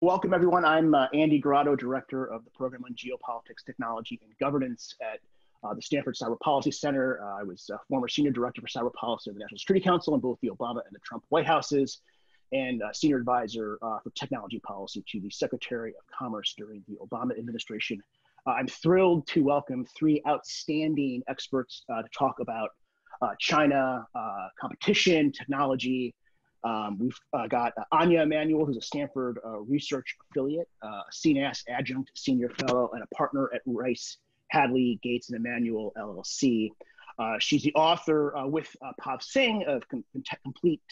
Welcome, everyone. I'm Andy Grotto, Director of the Program on Geopolitics, Technology, and Governance at the Stanford Cyber Policy Center. I was a former Senior Director for Cyber Policy of the National Security Council in both the Obama and the Trump White Houses, and Senior Advisor for Technology Policy to the Secretary of Commerce during the Obama administration. I'm thrilled to welcome three outstanding experts to talk about China, competition, technology. We've got Anya Emanuel, who's a Stanford research affiliate, a CNAS adjunct senior fellow, and a partner at Rice, Hadley, Gates, and Emanuel LLC. She's the author with Pav Singh of Compete,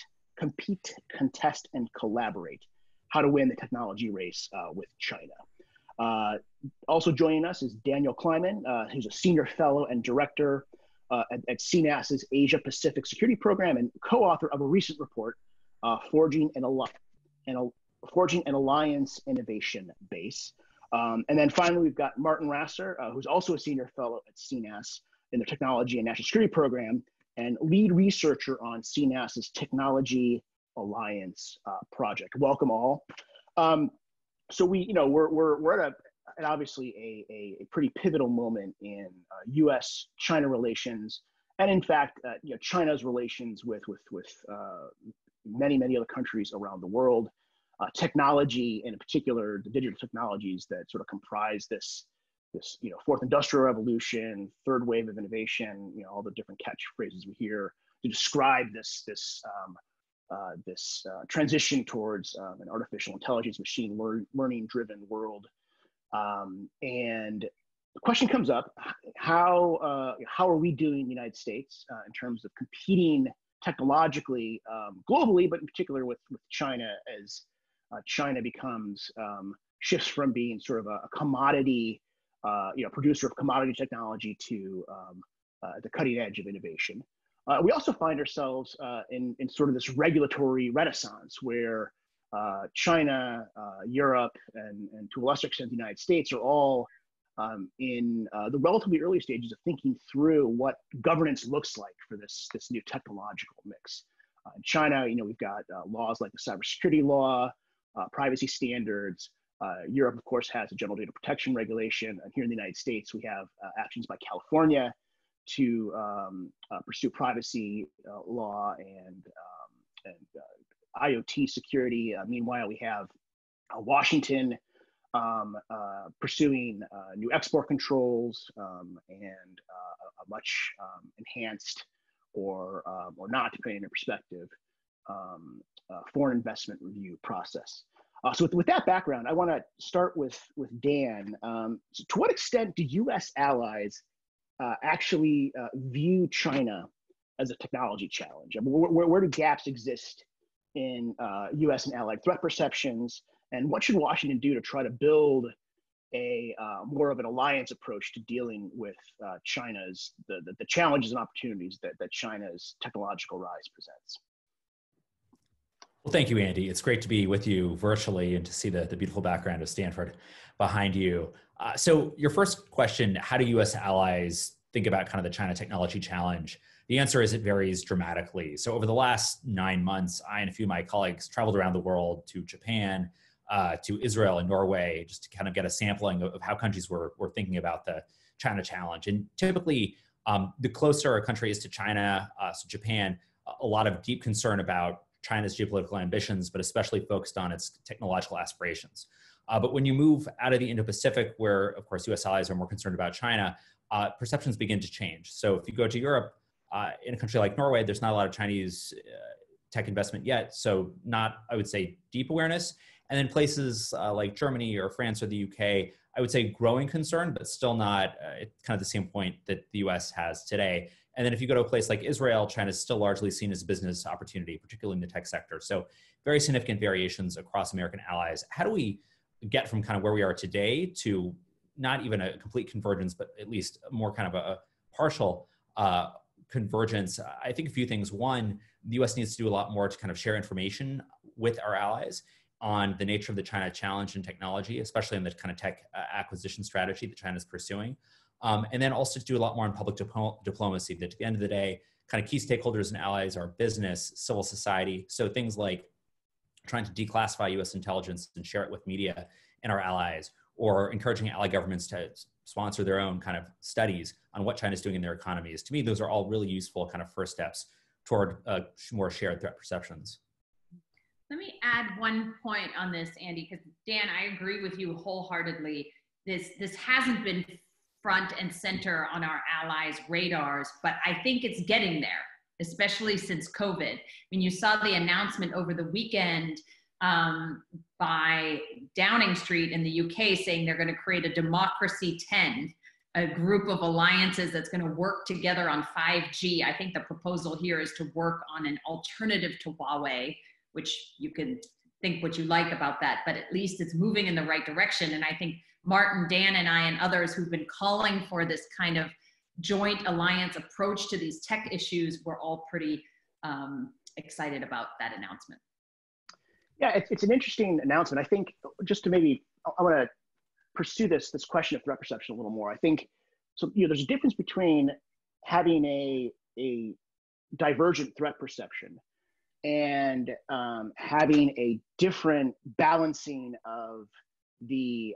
Contest, and Collaborate: How to Win the Technology Race with China. Also joining us is Daniel Kleiman, who's a senior fellow and director at CNAS's Asia Pacific Security Program and co-author of a recent report, Forging an Alliance Innovation Base. And then finally, we've got Martin Rasser, who's also a senior fellow at CNAS in the Technology and National Security Program and lead researcher on CNAS's Technology Alliance project. Welcome all. So we're at obviously a pretty pivotal moment in U.S.-China relations, and in fact, China's relations with many other countries around the world. Technology, and in particular, the digital technologies that sort of comprise this fourth industrial revolution, third wave of innovation, all the different catchphrases we hear to describe this transition towards an artificial intelligence, machine learning driven world. And the question comes up: how are we doing in the United States in terms of competing technologically globally, but in particular with China, as China shifts from being sort of a commodity, producer of commodity technology to the cutting edge of innovation. We also find ourselves in sort of this regulatory renaissance where China, Europe, and to a lesser extent the United States are all in the relatively early stages of thinking through what governance looks like for this new technological mix. In China, we've got laws like the cybersecurity law, privacy standards. Europe, of course, has a general data protection regulation. And here in the United States, we have actions by California to pursue privacy law and IoT security. Meanwhile, we have Washington pursuing new export controls and a much enhanced or not, depending on your perspective, foreign investment review process. So with that background, I want to start with Dan. So to what extent do U.S. allies actually view China as a technology challenge? I mean, where do gaps exist in U.S. and allied threat perceptions? And what should Washington do to try to build a more of an alliance approach to dealing with China's the challenges and opportunities that China's technological rise presents? Well, thank you, Andy. It's great to be with you virtually and to see the beautiful background of Stanford behind you. So your first question, how do U.S. allies think about kind of the China technology challenge? The answer is it varies dramatically. So over the last 9 months, I and a few of my colleagues traveled around the world to Japan, to Israel and Norway, just to kind of get a sampling of how countries were thinking about the China challenge. And typically, the closer a country is to China, so Japan, a lot of deep concern about China's geopolitical ambitions, but especially focused on its technological aspirations. But when you move out of the Indo-Pacific, where, of course, U.S. allies are more concerned about China, perceptions begin to change. So if you go to Europe, in a country like Norway, there's not a lot of Chinese tech investment yet, so not, I would say, deep awareness. And then places like Germany or France or the UK, I would say growing concern, but still not kind of the same point that the US has today. And then if you go to a place like Israel, China is still largely seen as a business opportunity, particularly in the tech sector. So very significant variations across American allies. How do we get from kind of where we are today to not even a complete convergence, but at least more kind of a partial convergence? I think a few things. One, the US needs to do a lot more to kind of share information with our allies on the nature of the China challenge and technology, especially in the kind of tech acquisition strategy that China is pursuing. And then also to do a lot more on public diplomacy, that at the end of the day, kind of key stakeholders and allies are business, civil society. So things like trying to declassify US intelligence and share it with media and our allies, or encouraging ally governments to sponsor their own kind of studies on what China's doing in their economies. To me, those are all really useful kind of first steps toward more shared threat perceptions. Let me add one point on this, Andy, because Dan, I agree with you wholeheartedly. This hasn't been front and center on our allies' radars, but I think it's getting there, especially since COVID. I mean, you saw the announcement over the weekend by Downing Street in the UK saying they're going to create a Democracy 10, a group of alliances that's going to work together on 5G. I think the proposal here is to work on an alternative to Huawei, which you can think what you like about that, but at least it's moving in the right direction. And I think Martin, Dan, and I, and others who've been calling for this kind of joint alliance approach to these tech issues, we're all pretty excited about that announcement. Yeah, it's an interesting announcement. I think just to maybe, I want to pursue this question of threat perception a little more. I think, so, there's a difference between having a divergent threat perception and having a different balancing of the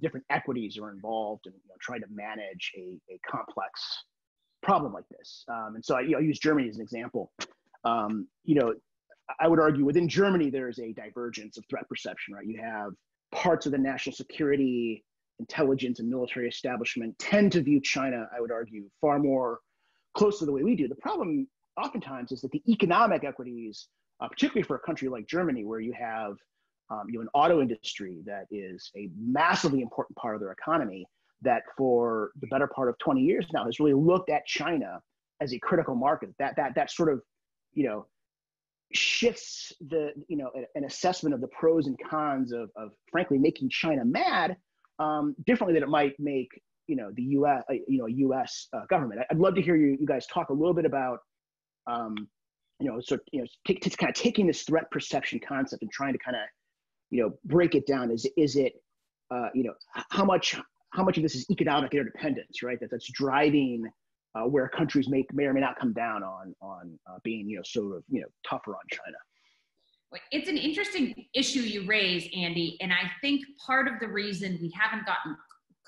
different equities are involved in trying to manage a complex problem like this. And so I use Germany as an example. I would argue within Germany, there's a divergence of threat perception, right? You have parts of the national security, intelligence, and military establishment tend to view China, I would argue, far more close to the way we do. The problem oftentimes is that the economic equities, particularly for a country like Germany, where you have an auto industry that is a massively important part of their economy, that for the better part of 20 years now has really looked at China as a critical market. That sort of, shifts an assessment of the pros and cons of frankly making China mad differently than it might make the U.S. Government. I'd love to hear you guys talk a little bit about taking this threat perception concept and trying to kind of break it down. Is it how much of this is economic interdependence, right? That's driving where countries may or may not come down on being tougher on China. It's an interesting issue you raise, Andy, and I think part of the reason we haven't gotten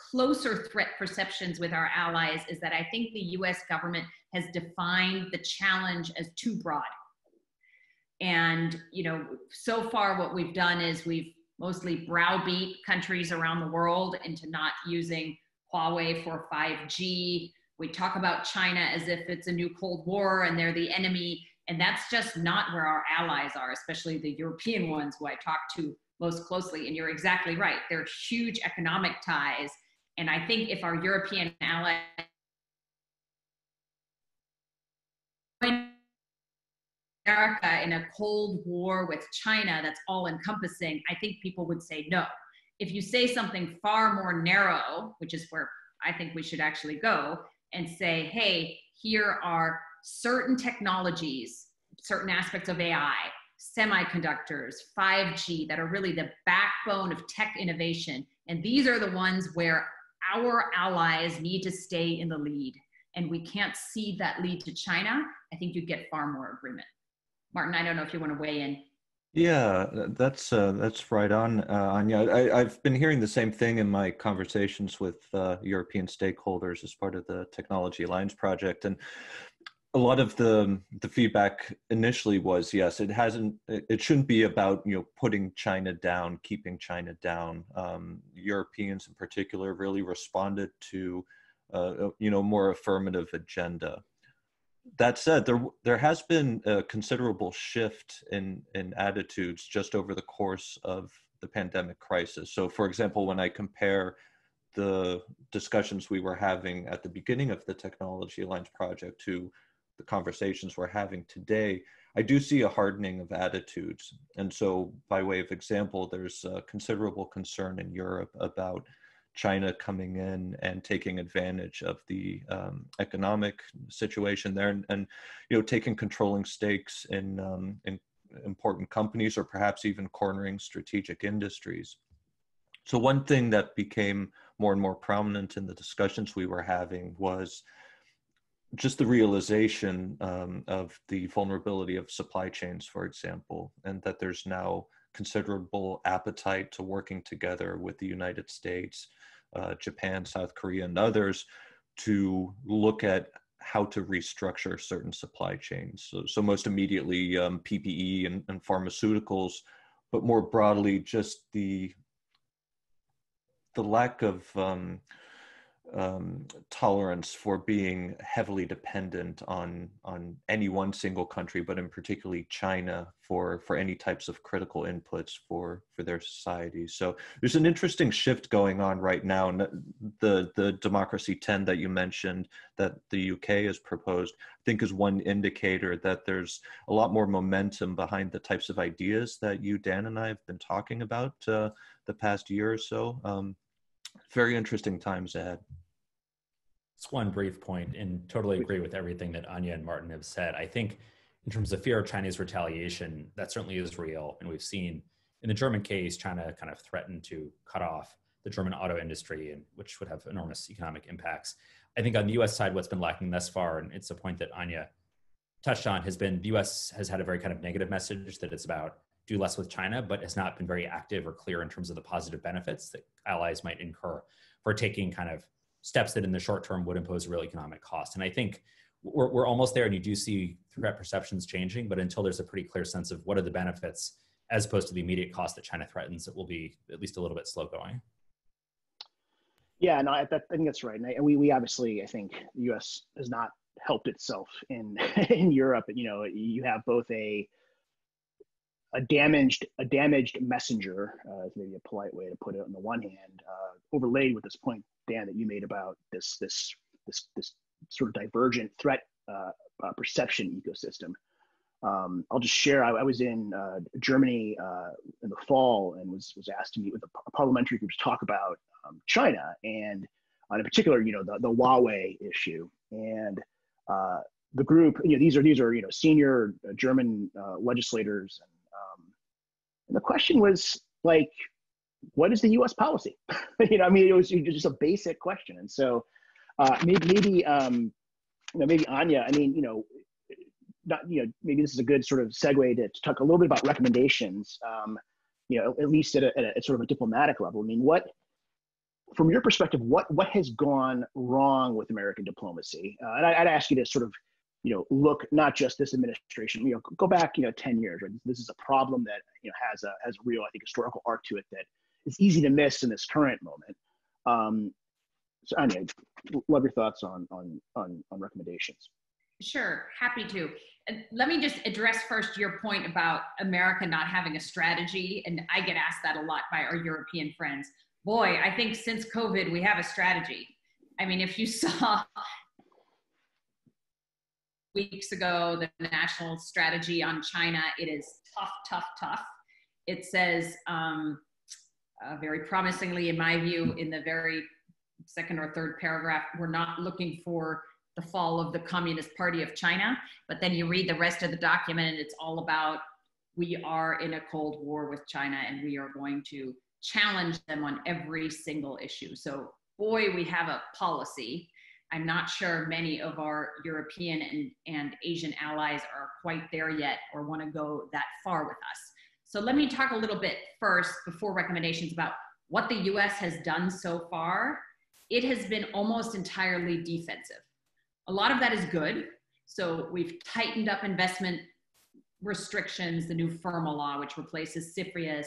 closer threat perceptions with our allies is that I think the US government has defined the challenge as too broad. And so far what we've done is we've mostly browbeat countries around the world into not using Huawei for 5G. We talk about China as if it's a new Cold War and they're the enemy. And that's just not where our allies are, especially the European ones who I talk to most closely. And you're exactly right. There are huge economic ties. And I think if our European allies America in a Cold War with China that's all encompassing, I think people would say no. If you say something far more narrow, which is where I think we should actually go, and say, hey, here are certain technologies, certain aspects of AI, semiconductors, 5G, that are really the backbone of tech innovation. And these are the ones where our allies need to stay in the lead. And we can't cede that lead to China. I think you'd get far more agreement. Martin, I don't know if you want to weigh in. Yeah, that's right on, Anya. I've been hearing the same thing in my conversations with European stakeholders as part of the Technology Alliance project, and a lot of the feedback initially was, yes, it shouldn't be about putting China down, keeping China down. Europeans in particular really responded to more affirmative agenda. That said, there has been a considerable shift in attitudes just over the course of the pandemic crisis. So, for example, when I compare the discussions we were having at the beginning of the Technology Alliance project to the conversations we're having today, I do see a hardening of attitudes. And so, by way of example, there's a considerable concern in Europe about China coming in and taking advantage of the economic situation there, and taking controlling stakes in important companies, or perhaps even cornering strategic industries. So one thing that became more and more prominent in the discussions we were having was just the realization of the vulnerability of supply chains, for example, and that there's now considerable appetite to working together with the United States, Japan, South Korea, and others to look at how to restructure certain supply chains. So most immediately PPE and pharmaceuticals, but more broadly, just the lack of tolerance for being heavily dependent on any one single country, but in particularly China for any types of critical inputs for their societies. So there's an interesting shift going on right now. And the Democracy 10 that you mentioned that the UK has proposed, I think is one indicator that there's a lot more momentum behind the types of ideas that you, Dan, and I have been talking about the past year or so. Very interesting times ahead. Just one brief point, and totally agree with everything that Anya and Martin have said. I think in terms of fear of Chinese retaliation, that certainly is real. And we've seen in the German case, China kind of threatened to cut off the German auto industry, and which would have enormous economic impacts. I think on the US side, what's been lacking thus far, and it's a point that Anya touched on, has been the US has had a very kind of negative message that it's about do less with China, but has not been very active or clear in terms of the positive benefits that allies might incur for taking kind of steps that in the short term would impose a real economic cost. And I think we're almost there, and you do see threat perceptions changing, but until there's a pretty clear sense of what are the benefits as opposed to the immediate cost that China threatens, it will be at least a little bit slow going. Yeah, no, I think that's right. And we obviously, I think the U.S. has not helped itself in in Europe. You know, you have both a damaged messenger, is maybe a polite way to put it on the one hand, overlaid with this point, Dan, that you made about this sort of divergent threat perception ecosystem. I'll just share. I was in Germany in the fall and was asked to meet with a parliamentary group to talk about China, and in particular, you know, the Huawei issue. And the group, you know, these are you know, senior German legislators, and the question was like, what is the U.S. policy? You know, I mean, it was just a basic question. And so maybe you know, maybe Anya, I mean, you know, maybe this is a good sort of segue to talk a little bit about recommendations, you know, at least at sort of a diplomatic level. I mean, from your perspective, what has gone wrong with American diplomacy? And I'd ask you to sort of, you know, look not just this administration, you know, go back, you know, 10 years, right? This is a problem that, you know, has a real, I think, historical arc to it that is easy to miss in this current moment. So Anya, love your thoughts on recommendations. Sure, happy to. Let me just address first your point about America not having a strategy. And I get asked that a lot by our European friends. Boy, I think since COVID, we have a strategy. I mean, if you saw weeks ago the national strategy on China, it is tough. It says very promisingly, in my view, in the very second or third paragraph, we're not looking for the fall of the Communist Party of China. But then you read the rest of the document and it's all about, we are in a Cold War with China and we are going to challenge them on every single issue. So boy, we have a policy. I'm not sure many of our European and Asian allies are quite there yet or want to go that far with us. So let me talk a little bit first before recommendations about what the US has done so far. It has been almost entirely defensive. A lot of that is good. So we've tightened up investment restrictions, the new FIRMA law, which replaces CFIUS.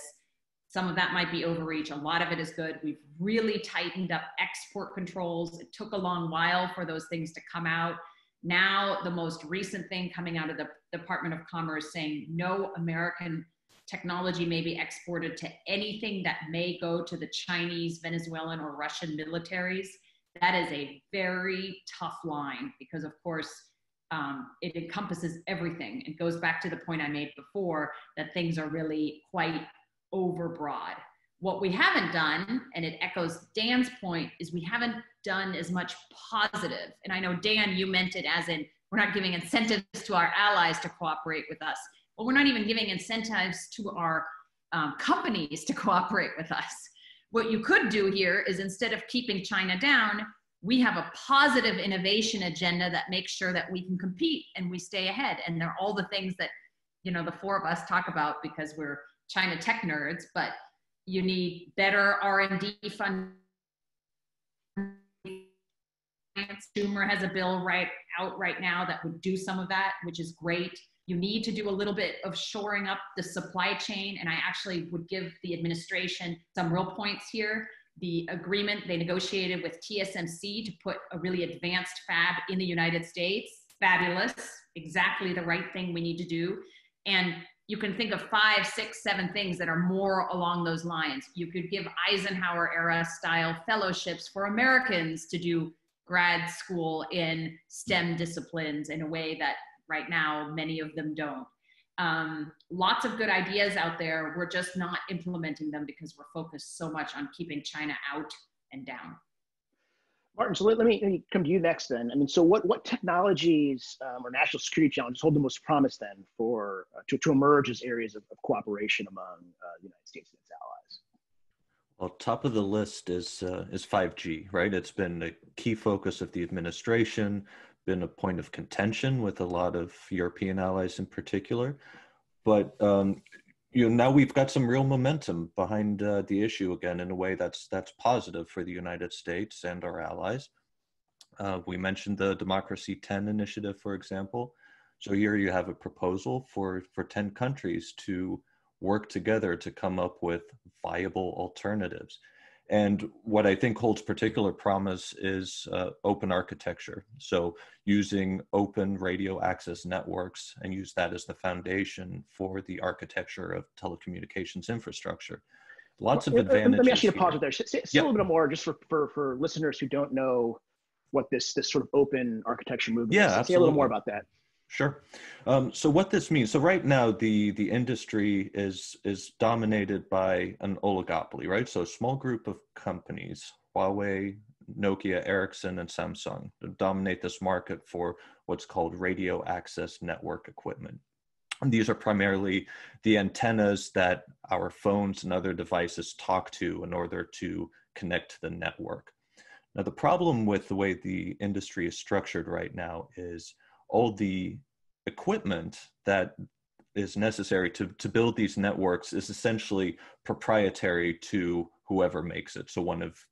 Some of that might be overreach. A lot of it is good. We've really tightened up export controls. It took a long while for those things to come out. Now, the most recent thing coming out of the Department of Commerce saying no American technology may be exported to anything that may go to the Chinese, Venezuelan, or Russian militaries. That is a very tough line because, of course, it encompasses everything. It goes back to the point I made before that things are really quite overbroad. What we haven't done, and it echoes Dan's point, is we haven't done as much positive. And I know, Dan, you meant it as in we're not giving incentives to our allies to cooperate with us. Well, we're not even giving incentives to our companies to cooperate with us. What you could do here is instead of keeping China down, we have a positive innovation agenda that makes sure that we can compete and we stay ahead. And they're all the things that, the four of us talk about because we're China tech nerds, but you need better R&D funding. Schumer has a bill out right now that would do some of that, which is great. You need to do a little bit of shoring up the supply chain. And I actually would give the administration some real points here. The agreement they negotiated with TSMC to put a really advanced fab in the United States, fabulous, exactly the right thing we need to do. And you can think of 5, 6, 7 things that are more along those lines. You could give Eisenhower era style fellowships for Americans to do grad school in STEM disciplines in a way that right now many of them don't. Lots of good ideas out there. We're just not implementing them because we're focused so much on keeping China out and down. Martin, so let me come to you next then. I mean, so what technologies or national security challenges hold the most promise then for to emerge as areas of cooperation among the United States and its allies? Well, top of the list is 5G, right? It's been a key focus of the administration, been a point of contention with a lot of European allies in particular. But now we've got some real momentum behind the issue again in a way that's positive for the United States and our allies. We mentioned the Democracy 10 initiative, for example. So here you have a proposal for 10 countries to work together to come up with viable alternatives. And what I think holds particular promise is open architecture. So using open radio access networks and use that as the foundation for the architecture of telecommunications infrastructure. Lots of advantages. Let me ask you to pause it there. Say Yep. a little bit more just for listeners who don't know what this sort of open architecture movement is. Absolutely. Say a little more about that. Sure. So what this means, so right now the industry is dominated by an oligopoly, right? So a small group of companies, Huawei, Nokia, Ericsson, and Samsung, dominate this market for what's called radio access network equipment. And these are primarily the antennas that our phones and other devices talk to in order to connect to the network. Now, the problem with the way the industry is structured right now is all the equipment that is necessary to build these networks is essentially proprietary to whoever makes it. So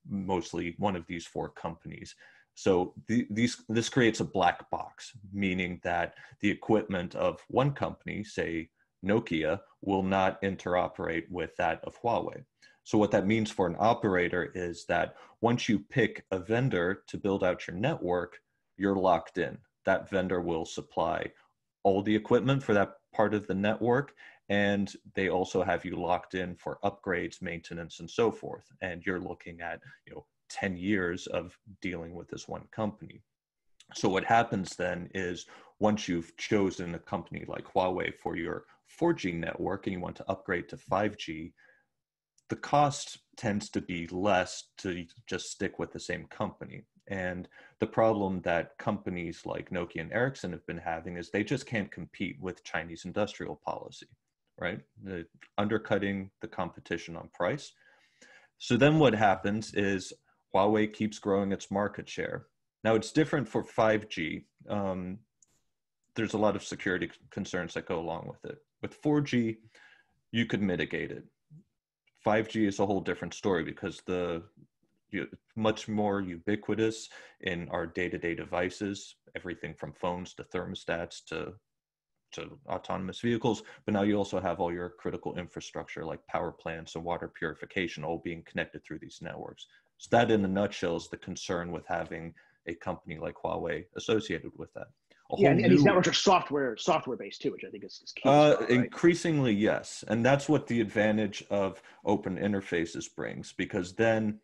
mostly one of these 4 companies. So this creates a black box, meaning that the equipment of one company, say Nokia, will not interoperate with that of Huawei. So what that means for an operator is that once you pick a vendor to build out your network, you're locked in. That vendor will supply all the equipment for that part of the network, and they also have you locked in for upgrades, maintenance, and so forth. And you're looking at 10 years of dealing with this one company. So what happens then is once you've chosen a company like Huawei for your 4G network and you want to upgrade to 5G, the cost tends to be less to just stick with the same company. And the problem that companies like Nokia and Ericsson have been having is they just can't compete with Chinese industrial policy, right? Undercutting the competition on price. So then what happens is Huawei keeps growing its market share. Now it's different for 5G. There's a lot of security concerns that go along with it. With 4G, you could mitigate it. 5G is a whole different story because much more ubiquitous in our day-to-day devices, everything from phones to thermostats to autonomous vehicles. But now you also have all your critical infrastructure like power plants and water purification all being connected through these networks. So that in a nutshell is the concern with having a company like Huawei associated with that. And these networks are software based too, which I think is key. Right? Increasingly, yes. And that's what the advantage of open interfaces brings, because then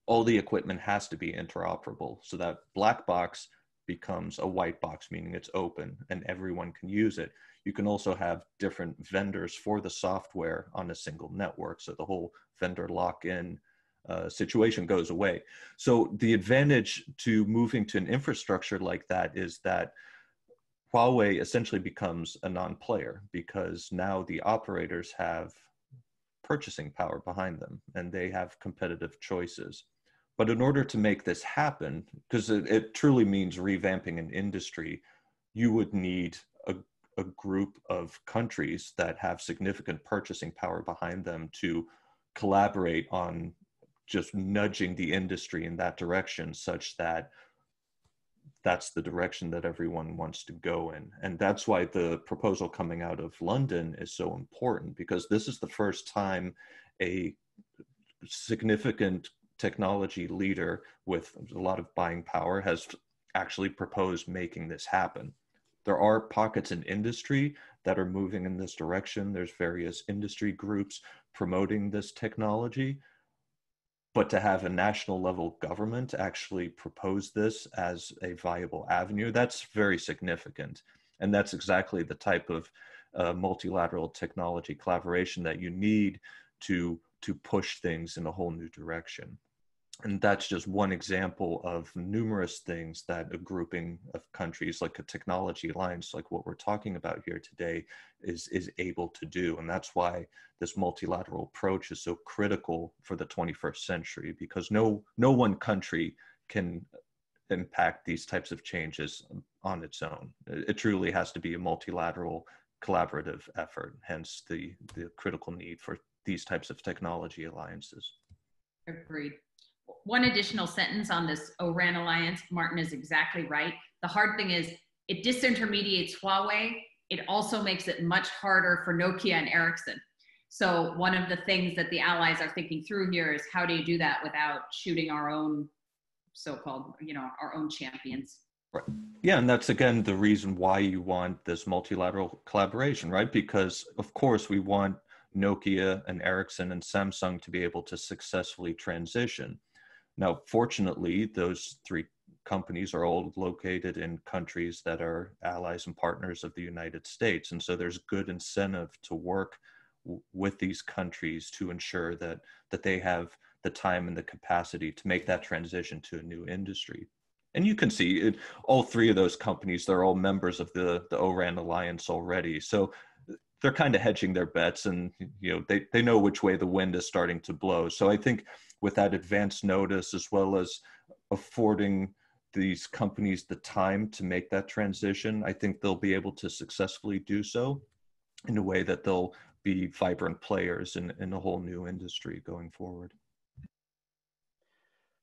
all the equipment has to be interoperable. So that black box becomes a white box, meaning it's open and everyone can use it. You can also have different vendors for the software on a single network. So the whole vendor lock-in situation goes away. So the advantage to moving to an infrastructure like that is that Huawei essentially becomes a non-player because now the operators have purchasing power behind them and they have competitive choices. But in order to make this happen, because it truly means revamping an industry, you would need a group of countries that have significant purchasing power behind them to collaborate on just nudging the industry in that direction, such that that's the direction that everyone wants to go in. And that's why the proposal coming out of London is so important, because this is the first time a significant technology leader with a lot of buying power has actually proposed making this happen. There are pockets in industry that are moving in this direction. There's various industry groups promoting this technology, but to have a national level government actually propose this as a viable avenue, that's very significant. And that's exactly the type of multilateral technology collaboration that you need to push things in a whole new direction. And that's just one example of numerous things that a grouping of countries, like a technology alliance, like what we're talking about here today, is able to do. And that's why this multilateral approach is so critical for the 21st century, because no one country can impact these types of changes on its own. It truly has to be a multilateral collaborative effort, hence the critical need for these types of technology alliances. Agreed. One additional sentence on this ORAN alliance, Martin is exactly right. The hard thing is it disintermediates Huawei. It also makes it much harder for Nokia and Ericsson. So one of the things that the allies are thinking through here is how do you do that without shooting our own so-called, our own champions? Right. Yeah, and that's again the reason why you want this multilateral collaboration, right? Because of course we want Nokia and Ericsson and Samsung to be able to successfully transition. Now, fortunately, those three companies are all located in countries that are allies and partners of the United States. And so there's good incentive to work with these countries to ensure that they have the time and the capacity to make that transition to a new industry. And you can see all three of those companies, they're all members of the ORAN alliance already. So they're kind of hedging their bets, and they know which way the wind is starting to blow. So I think with that advance notice, as well as affording these companies the time to make that transition, I think they'll be able to successfully do so in a way that they'll be vibrant players in a whole new industry going forward.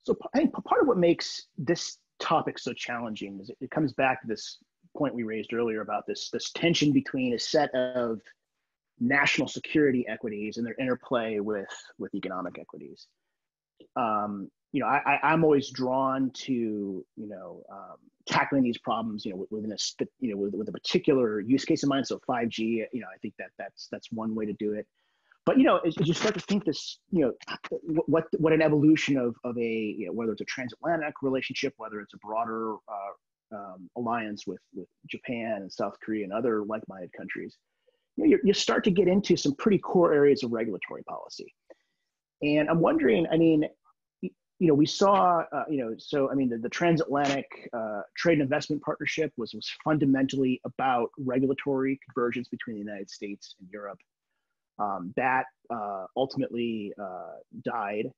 So I think part of what makes this topic so challenging is it comes back to this point we raised earlier about this tension between a set of national security equities and their interplay with economic equities. I'm always drawn to tackling these problems with a particular use case in mind. So 5G, I think that's one way to do it. But as you start to think this, what an evolution of a whether it's a transatlantic relationship, whether it's a broader alliance with Japan and South Korea and other like-minded countries, you start to get into some pretty core areas of regulatory policy. And I'm wondering, we saw, the transatlantic trade and investment partnership was fundamentally about regulatory convergence between the United States and Europe. That ultimately died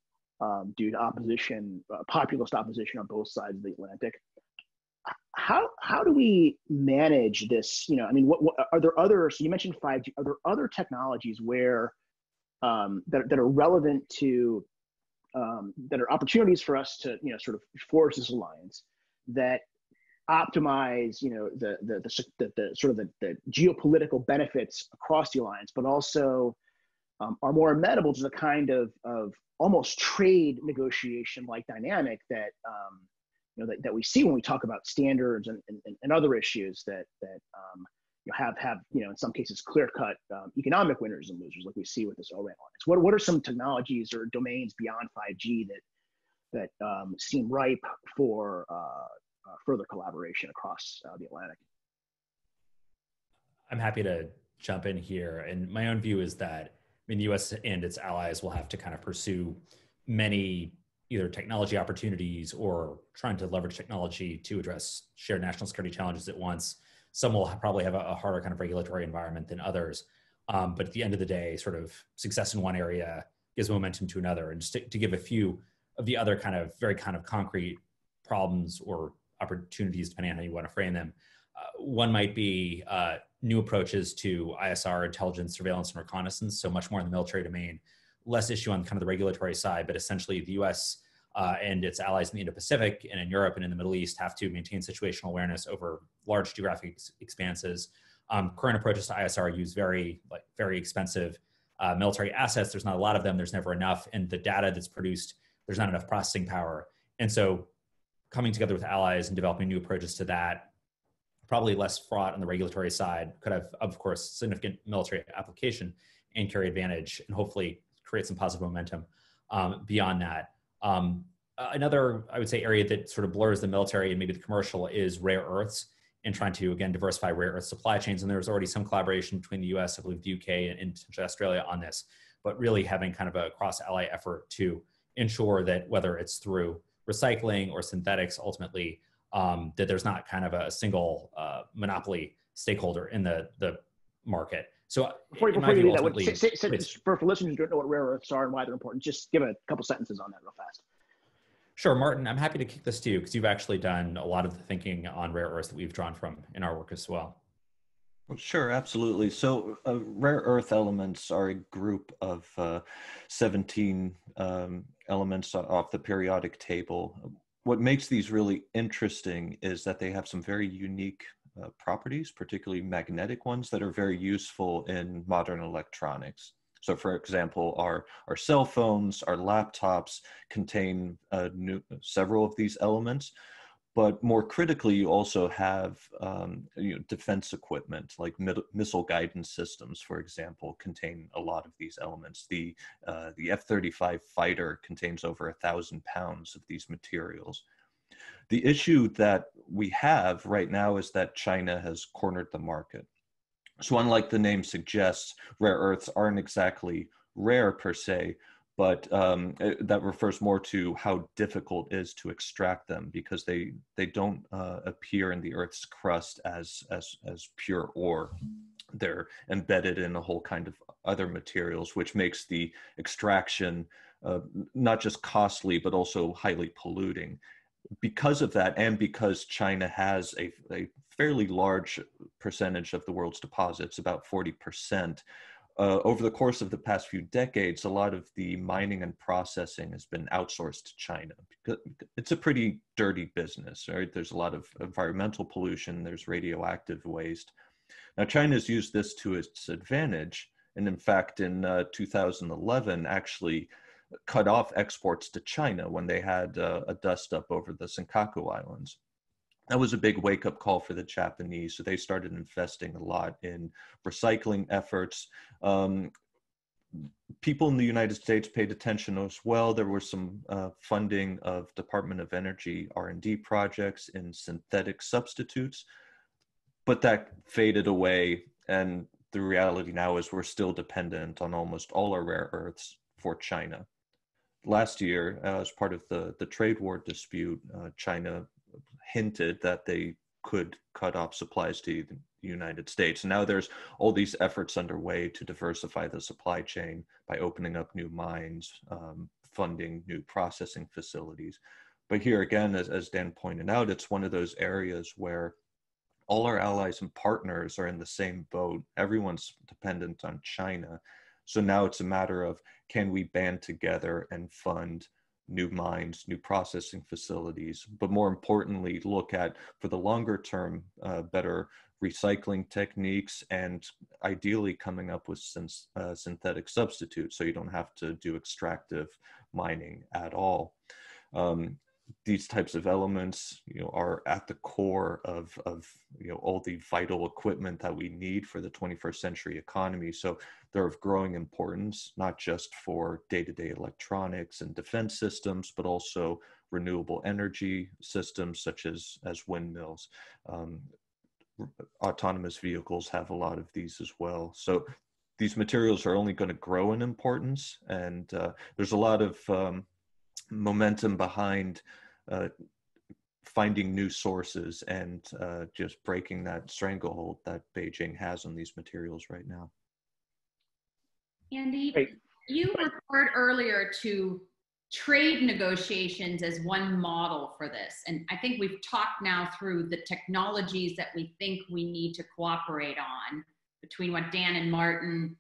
due to opposition, populist opposition on both sides of the Atlantic. How do we manage this? What are there other? So you mentioned 5G. Are there other technologies where that are relevant to that are opportunities for us to sort of forge this alliance that optimize the geopolitical benefits across the alliance, but also are more amenable to the kind of almost trade negotiation like dynamic that that we see when we talk about standards and other issues that have in some cases clear-cut economic winners and losers, like we see with this ORAN alliance. What are some technologies or domains beyond 5G that seem ripe for further collaboration across the Atlantic? I'm happy to jump in here, and my own view is that the U.S. and its allies will have to kind of pursue many either technology opportunities or trying to leverage technology to address shared national security challenges at once. Some will probably have a harder kind of regulatory environment than others. But at the end of the day, sort of success in one area gives momentum to another. And just to give a few of the other very concrete problems or opportunities, depending on how you want to frame them. One might be new approaches to ISR, intelligence, surveillance, and reconnaissance, so much more in the military domain, less issue on kind of the regulatory side, but essentially the US and its allies in the Indo-Pacific and in Europe and in the Middle East have to maintain situational awareness over large geographic expanses. Current approaches to ISR use very expensive military assets. There's not a lot of them, there's never enough, and the data that's produced, there's not enough processing power. And so coming together with allies and developing new approaches to that, probably less fraught on the regulatory side, could have, of course, significant military application and carry advantage and hopefully create some positive momentum beyond that. Another, I would say, area that sort of blurs the military and maybe the commercial is rare earths and trying to, again, diversify rare earth supply chains. And there's already some collaboration between the US, I believe the UK, and potentially Australia on this, but really having kind of a cross-ally effort to ensure that whether it's through recycling or synthetics, ultimately, that there's not kind of a single monopoly stakeholder in the market. So before you do that, for listeners who don't know what rare earths are and why they're important, just give a couple sentences on that real fast. Sure, Martin, I'm happy to kick this to you because you've actually done a lot of the thinking on rare earths that we've drawn from in our work as well. Well, sure, absolutely. So rare earth elements are a group of 17 elements off the periodic table. What makes these really interesting is that they have some very unique properties, particularly magnetic ones that are very useful in modern electronics. So for example, our cell phones, our laptops contain several of these elements, but more critically, you also have defense equipment like missile guidance systems, for example, contain a lot of these elements. The F-35 fighter contains over 1,000 pounds of these materials. The issue that we have right now is that China has cornered the market. So unlike the name suggests, rare earths aren't exactly rare per se, but that refers more to how difficult it is to extract them because they don't appear in the Earth's crust as pure ore. They're embedded in a whole kind of other materials, which makes the extraction not just costly, but also highly polluting. Because of that, and because China has a fairly large percentage of the world's deposits, about 40%, over the course of the past few decades, a lot of the mining and processing has been outsourced to China. It's a pretty dirty business, right? There's a lot of environmental pollution, there's radioactive waste. Now, China's used this to its advantage, and in fact, in 2011, actually cut off exports to China when they had a dust-up over the Senkaku Islands. That was a big wake-up call for the Japanese, so they started investing a lot in recycling efforts. People in the United States paid attention as well. There was some funding of Department of Energy R&D projects in synthetic substitutes, but that faded away, and the reality now is we're still dependent on almost all our rare earths for China. Last year, as part of the trade war dispute, China hinted that they could cut off supplies to the United States. And now there's all these efforts underway to diversify the supply chain by opening up new mines, funding new processing facilities. But here again, as Dan pointed out, it's one of those areas where all our allies and partners are in the same boat. Everyone's dependent on China. So now it's a matter of, can we band together and fund new mines, new processing facilities, but more importantly, look at, for the longer term, better recycling techniques and ideally coming up with synthetic substitutes so you don't have to do extractive mining at all. These types of elements, are at the core of all the vital equipment that we need for the 21st century economy. So they're of growing importance, not just for day-to-day electronics and defense systems, but also renewable energy systems such as windmills. Autonomous vehicles have a lot of these as well. So these materials are only going to grow in importance, and there's a lot of momentum behind finding new sources and just breaking that stranglehold that Beijing has on these materials right now. Andy, you referred earlier to trade negotiations as one model for this. And I think we've talked now through the technologies that we think we need to cooperate on. Between what Dan and Martin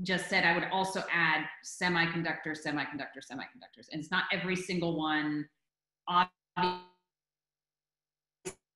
just said, I would also add semiconductors. And it's not every single one. Obviously,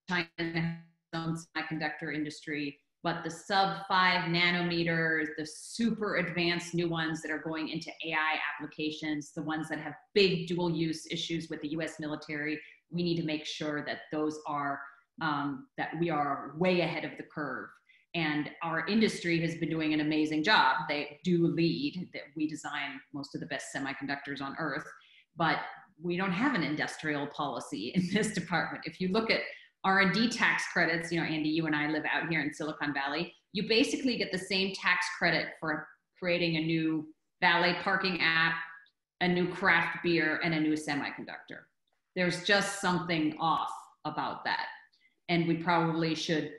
China has its own semiconductor industry, but the sub 5 nanometers, the super advanced new ones that are going into AI applications, the ones that have big dual use issues with the US military, we need to make sure that those are, that we are way ahead of the curve. And our industry has been doing an amazing job. They do lead, that we design most of the best semiconductors on earth, but we don't have an industrial policy in this department. If you look at R&D tax credits, you know, Andy, you and I live out here in Silicon Valley, you basically get the same tax credit for creating a new valet parking app, a new craft beer, and a new semiconductor. There's just something off about that. And we probably should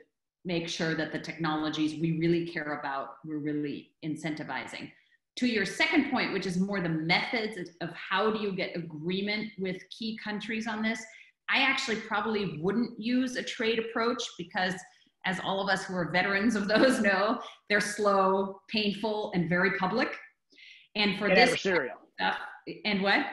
make sure that the technologies we really care about, we're really incentivizing. To your second point, which is more the methods of how do you get agreement with key countries on this, I actually probably wouldn't use a trade approach because, as all of us who are veterans of those know, they're slow, painful, and very public. And for this adversarial. Stuff, and what?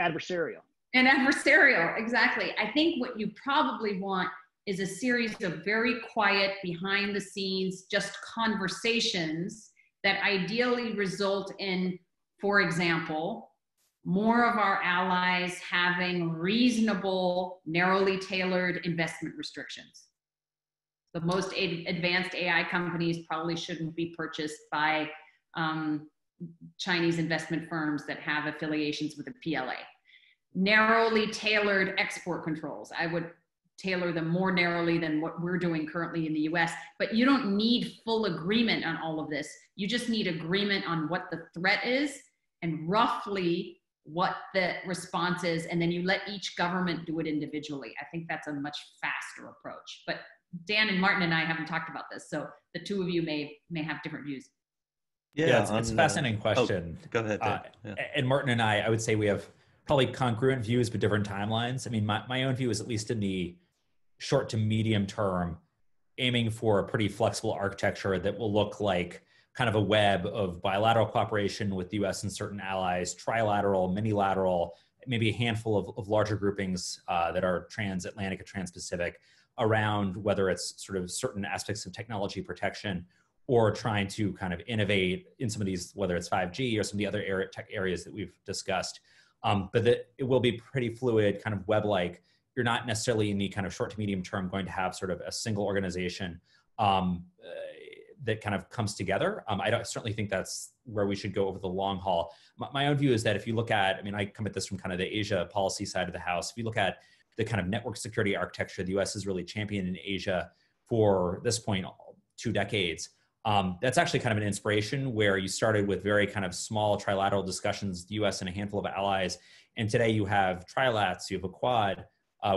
Adversarial. And adversarial, exactly. I think what you probably want is a series of very quiet, behind the scenes, just conversations that ideally result in, for example, more of our allies having reasonable, narrowly tailored investment restrictions. The most advanced AI companies probably shouldn't be purchased by Chinese investment firms that have affiliations with the PLA. Narrowly tailored export controls. I would tailor them more narrowly than what we're doing currently in the US, but you don't need full agreement on all of this. You just need agreement on what the threat is and roughly what the response is, and then you let each government do it individually. I think that's a much faster approach. But Dan and Martin and I haven't talked about this, so the two of you may have different views. Yeah, it's a fascinating question. Oh, go ahead, Dave. Yeah. And Martin and I would say we have probably congruent views but different timelines. I mean, my own view is, at least in the short to medium term, aiming for a pretty flexible architecture that will look like kind of a web of bilateral cooperation with the US and certain allies, trilateral, minilateral, maybe a handful of larger groupings that are transatlantic and transpacific around whether it's sort of certain aspects of technology protection or trying to kind of innovate in some of these, whether it's 5G or some of the other tech areas that we've discussed. But that it will be pretty fluid, kind of web-like. You're not necessarily in the kind of short to medium term going to have sort of a single organization that kind of comes together. I certainly think that's where we should go over the long haul. My own view is that if you look at, I mean, I come at this from kind of the Asia policy side of the house. If you look at the kind of network security architecture the US has really championed in Asia for this point, 2 decades, that's actually kind of an inspiration where you started with very kind of small trilateral discussions, the US and a handful of allies. And today you have trilats, you have a quad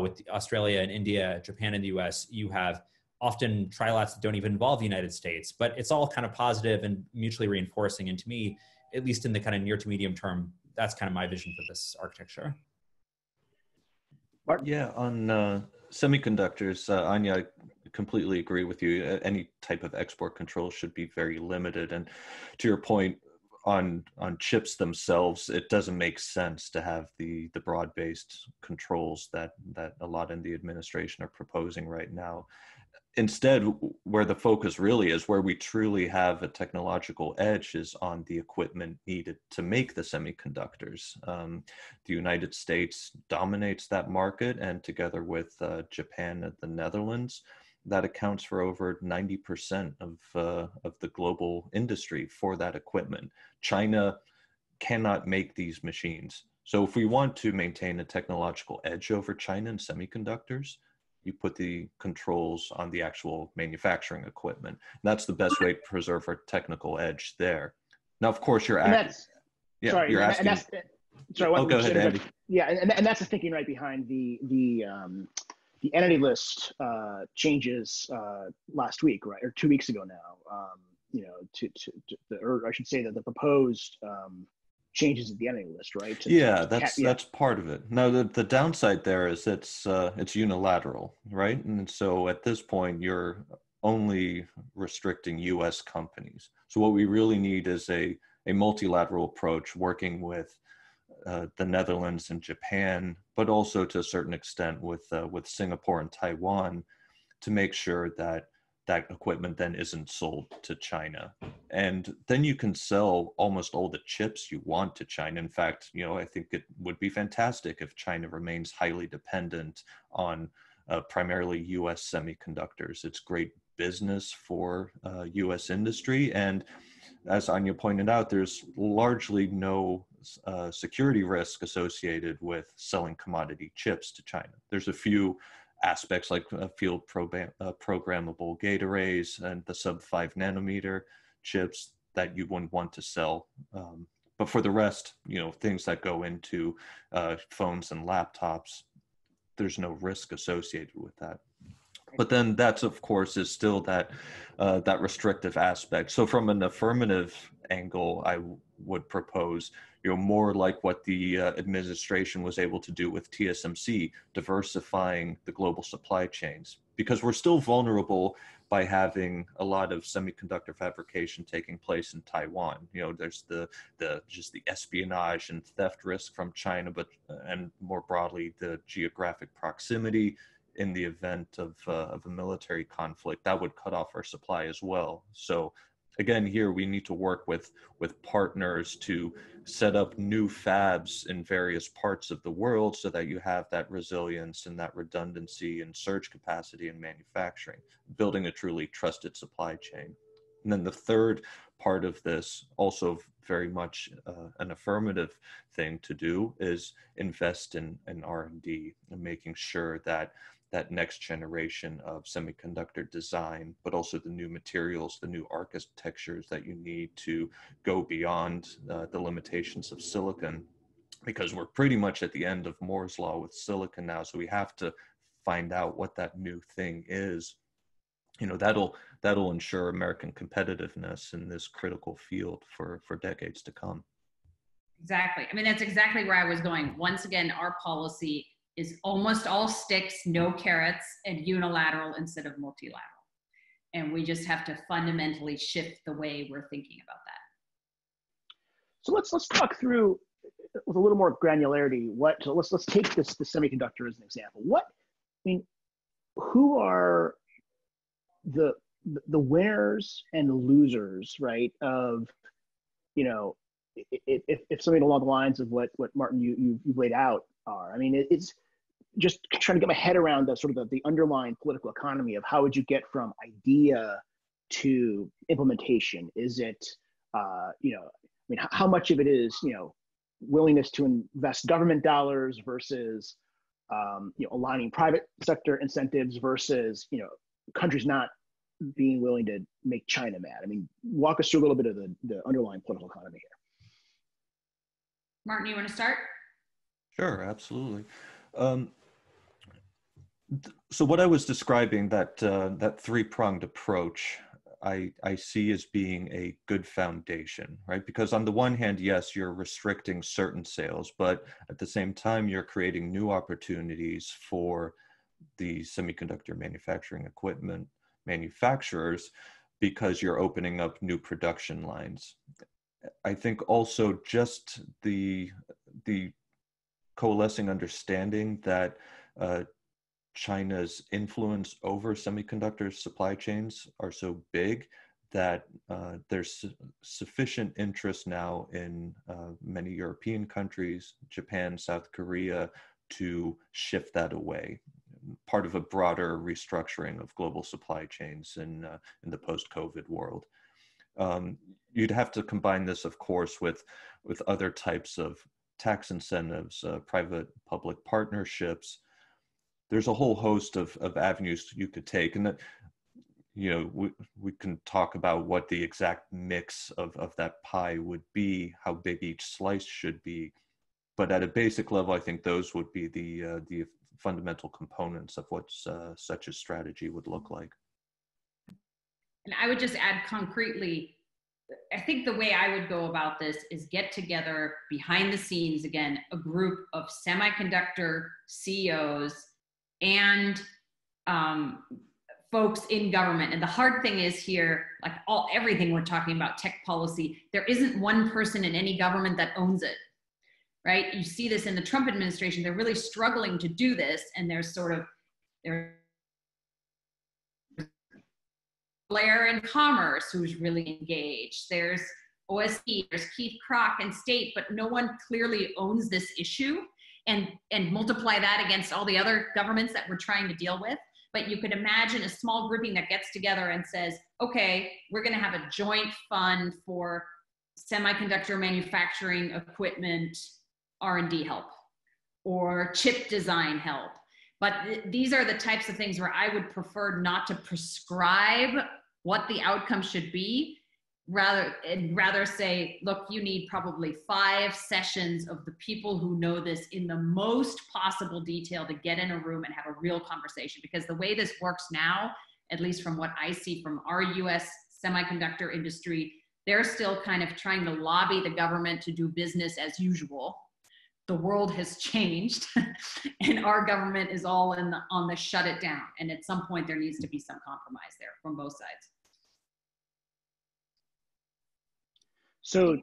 with Australia and India, Japan and the US. You have often trilats that don't even involve the United States, but it's all kind of positive and mutually reinforcing. And to me, at least in the kind of near to medium term, that's kind of my vision for this architecture. Martin? Yeah, on semiconductors, Anya, I completely agree with you. Any type of export control should be very limited. And to your point, on chips themselves, it doesn't make sense to have the broad-based controls that a lot in the administration are proposing right now. Instead, where the focus really is, where we truly have a technological edge, is on the equipment needed to make the semiconductors. The United States dominates that market, and together with Japan and the Netherlands, that accounts for over 90% of the global industry for that equipment. China cannot make these machines. So if we want to maintain a technological edge over China in semiconductors, you put the controls on the actual manufacturing equipment. And that's the best way to preserve our technical edge there. Now, of course, you're asking. Yeah, sorry, you're asking. Oh, go ahead, Andy. Yeah, and that's the thinking right behind the entity list changes last week, right, or 2 weeks ago now. Or I should say that the proposed changes at the end of the list, right? Yeah, that's part of it. Now, the downside there is it's unilateral, right? And so at this point, you're only restricting U.S. companies. So what we really need is a multilateral approach, working with the Netherlands and Japan, but also to a certain extent with Singapore and Taiwan, to make sure that that equipment then isn't sold to China. And then you can sell almost all the chips you want to China. In fact, I think it would be fantastic if China remains highly dependent on primarily US semiconductors. It's great business for US industry. And as Anya pointed out, there's largely no security risk associated with selling commodity chips to China. There's a few aspects like field programmable gate arrays and the sub 5 nanometer chips that you wouldn't want to sell. But for the rest, things that go into phones and laptops, there's no risk associated with that. But then that's, of course, is still that restrictive aspect. So from an affirmative angle, I would propose, more like what the administration was able to do with TSMC, diversifying the global supply chains, because we're still vulnerable by having a lot of semiconductor fabrication taking place in Taiwan. There's just the espionage and theft risk from China, but and more broadly the geographic proximity. In the event of a military conflict, that would cut off our supply as well. So again, here we need to work with partners to set up new fabs in various parts of the world so that you have that resilience and that redundancy and surge capacity in manufacturing, building a truly trusted supply chain. And then the third part of this, also very much an affirmative thing to do, is invest in R&D and making sure that next generation of semiconductor design, but also the new materials, the new architectures that you need to go beyond the limitations of silicon, because we're pretty much at the end of Moore's law with silicon now. So we have to find out what that new thing is. That'll ensure American competitiveness in this critical field for decades to come. Exactly. I mean, that's exactly where I was going. Once again, our policy is almost all sticks, no carrots, and unilateral instead of multilateral. And we just have to fundamentally shift the way we're thinking about that. So let's talk through with a little more granularity. Let's take the semiconductor as an example. Who are the winners and losers, right? Of if something along the lines of what Martin you've laid out are. It's just trying to get my head around the underlying political economy of how would you get from idea to implementation? Is it how much of it is willingness to invest government dollars versus aligning private sector incentives versus countries not being willing to make China mad? Walk us through a little bit of the underlying political economy here. Martin, you want to start? Sure, absolutely. So what I was describing, that three-pronged approach, I see as being a good foundation, right? Because on the one hand, yes, you're restricting certain sales, but at the same time, you're creating new opportunities for the semiconductor manufacturing equipment manufacturers because you're opening up new production lines. I think also just the coalescing understanding that China's influence over semiconductor supply chains are so big that there's sufficient interest now in many European countries, Japan, South Korea, to shift that away. Part of a broader restructuring of global supply chains in the post-COVID world. You'd have to combine this, of course, with other types of tax incentives, private-public partnerships. There's a whole host of avenues you could take, and that we can talk about what the exact mix of that pie would be, how big each slice should be. But at a basic level, I think those would be the fundamental components of what such a strategy would look like. And I would just add concretely, I think the way I would go about this is get together behind the scenes, again, a group of semiconductor CEOs and folks in government. And the hard thing is here, like everything we're talking about, tech policy, there isn't one person in any government that owns it, right? You see this in the Trump administration. They're really struggling to do this. And there's Blair in Commerce, who's really engaged. There's OSC, there's Keith Kroc in State, but no one clearly owns this issue. And multiply that against all the other governments that we're trying to deal with. But you could imagine a small grouping that gets together and says, okay, we're going to have a joint fund for semiconductor manufacturing equipment R&D help or chip design help. But these are the types of things where I would prefer not to prescribe what the outcome should be, rather say, look, you need probably 5 sessions of the people who know this in the most possible detail to get in a room and have a real conversation. Because the way this works now, at least from what I see from our US semiconductor industry, they're still kind of trying to lobby the government to do business as usual. The world has changed and our government is all on the shut it down. And at some point there needs to be some compromise there from both sides. So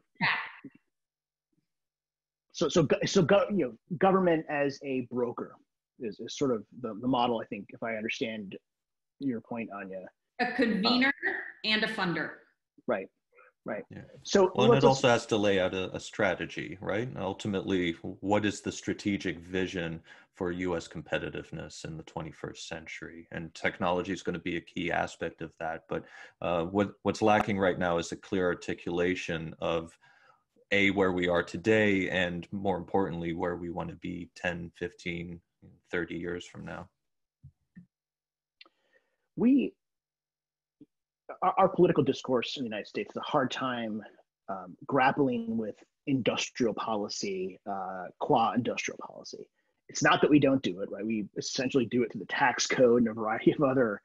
government as a broker is sort of the model, I think, if I understand your point, Anya. A convener and a funder. Right. Right. Yeah. So, well, and it also has to lay out a strategy, right? Ultimately, what is the strategic vision for U.S. competitiveness in the 21st century? And technology is going to be a key aspect of that. But what's lacking right now is a clear articulation of where we are today, and more importantly, where we want to be 10, 15, 30 years from now. Our political discourse in the United States has a hard time grappling with industrial policy, qua industrial policy. It's not that we don't do it, right? We essentially do it through the tax code and a variety of other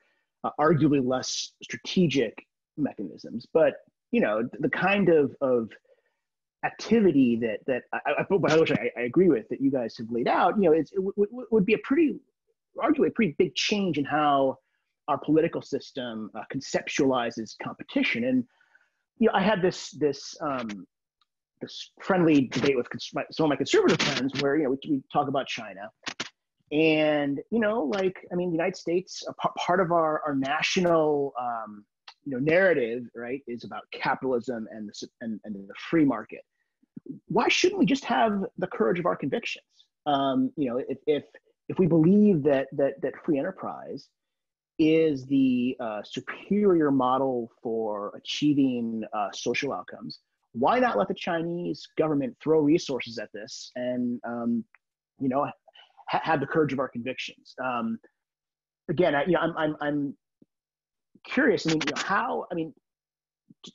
arguably less strategic mechanisms. But, the kind of activity that I agree with that you guys have laid out, it would be arguably a pretty big change in how our political system conceptualizes competition. And I had this friendly debate with some of my conservative friends where we talk about China, and the United States, part of our national narrative, right, is about capitalism and the free market. Why shouldn't we just have the courage of our convictions? If we believe that free enterprise is the superior model for achieving social outcomes, why not let the Chinese government throw resources at this and have the courage of our convictions? Again, I'm curious.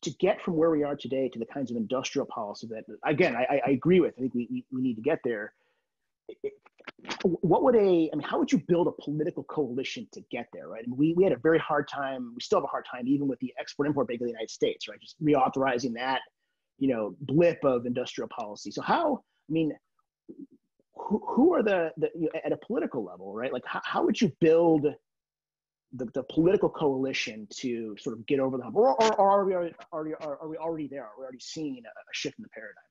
To get from where we are today to the kinds of industrial policy that, again, I agree with. I think we need to get there. How would you build a political coalition to get there, right? We had a very hard time, we still have a hard time even with the Export-Import Bank of the United States, right? Just reauthorizing that, blip of industrial policy. So who are the at a political level, right? Like how would you build the political coalition to sort of get over the hump? Or are we already there? Are we already seeing a shift in the paradigm?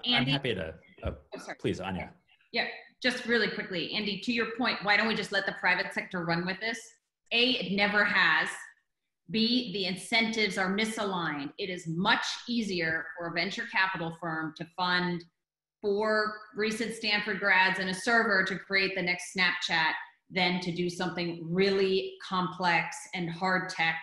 Andy, I'm happy to, please, Anya. Yeah, just really quickly, Andy, to your point, why don't we just let the private sector run with this? A, it never has. B, the incentives are misaligned. It is much easier for a venture capital firm to fund 4 recent Stanford grads and a server to create the next Snapchat than to do something really complex and hard tech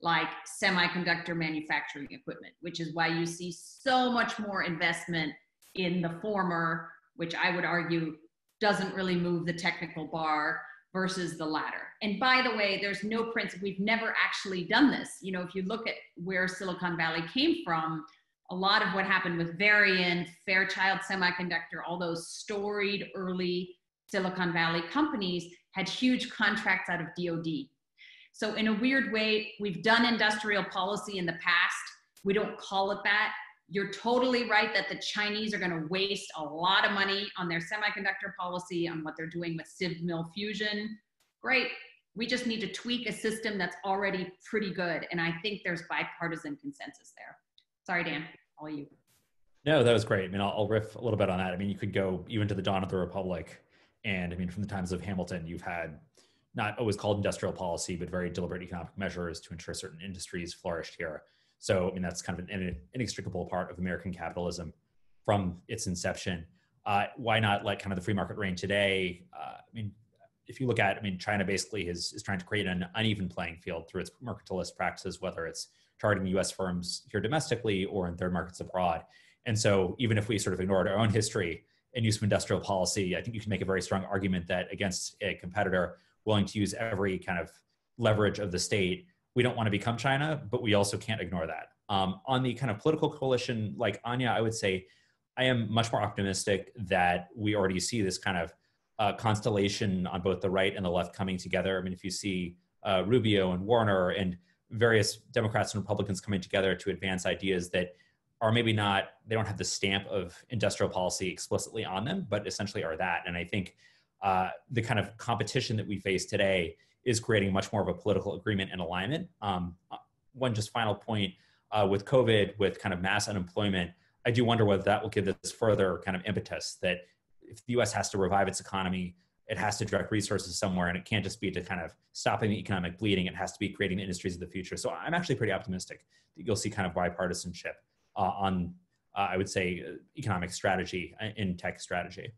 like semiconductor manufacturing equipment, which is why you see so much more investment in the former, which I would argue doesn't really move the technical bar, versus the latter. And by the way, there's no principle, we've never actually done this. If you look at where Silicon Valley came from, a lot of what happened with Varian, Fairchild Semiconductor, all those storied early Silicon Valley companies had huge contracts out of DoD. So in a weird way, we've done industrial policy in the past We don't call it that. You're totally right that the Chinese are going to waste a lot of money on their semiconductor policy, on what they're doing with sieve mill fusion. Great. We just need to tweak a system that's already pretty good. And I think there's bipartisan consensus there. Sorry, Dan, all you. No, that was great. I mean, I'll riff a little bit on that. I mean, you could go even to the dawn of the Republic. And I mean, from the times of Hamilton, you've had not always called industrial policy, but very deliberate economic measures to ensure certain industries flourished here. So, I mean, that's kind of an inextricable part of American capitalism from its inception. Why not let kind of the free market reign today? I mean, if you look at, I mean, China basically is trying to create an uneven playing field through its mercantilist practices, whether it's targeting US firms here domestically or in third markets abroad. And so even if we sort of ignored our own history and use of industrial policy, I think you can make a very strong argument that against a competitor willing to use every kind of leverage of the state, we don't want to become China, but we also can't ignore that. On the kind of political coalition, like Anya, I would say I am much more optimistic that we already see this kind of constellation on both the right and the left coming together. I mean, if you see Rubio and Warner and various Democrats and Republicans coming together to advance ideas that are maybe not, they don't have the stamp of industrial policy explicitly on them, but essentially are that. And I think the kind of competition that we face today is creating much more of a political agreement and alignment. One just final point with COVID, with kind of mass unemployment, I do wonder whether that will give this further kind of impetus that if the US has to revive its economy, it has to direct resources somewhere, and it can't just be to kind of stopping the economic bleeding. It has to be creating the industries of the future. So I'm actually pretty optimistic that you'll see kind of bipartisanship on, I would say, economic strategy in tech strategy.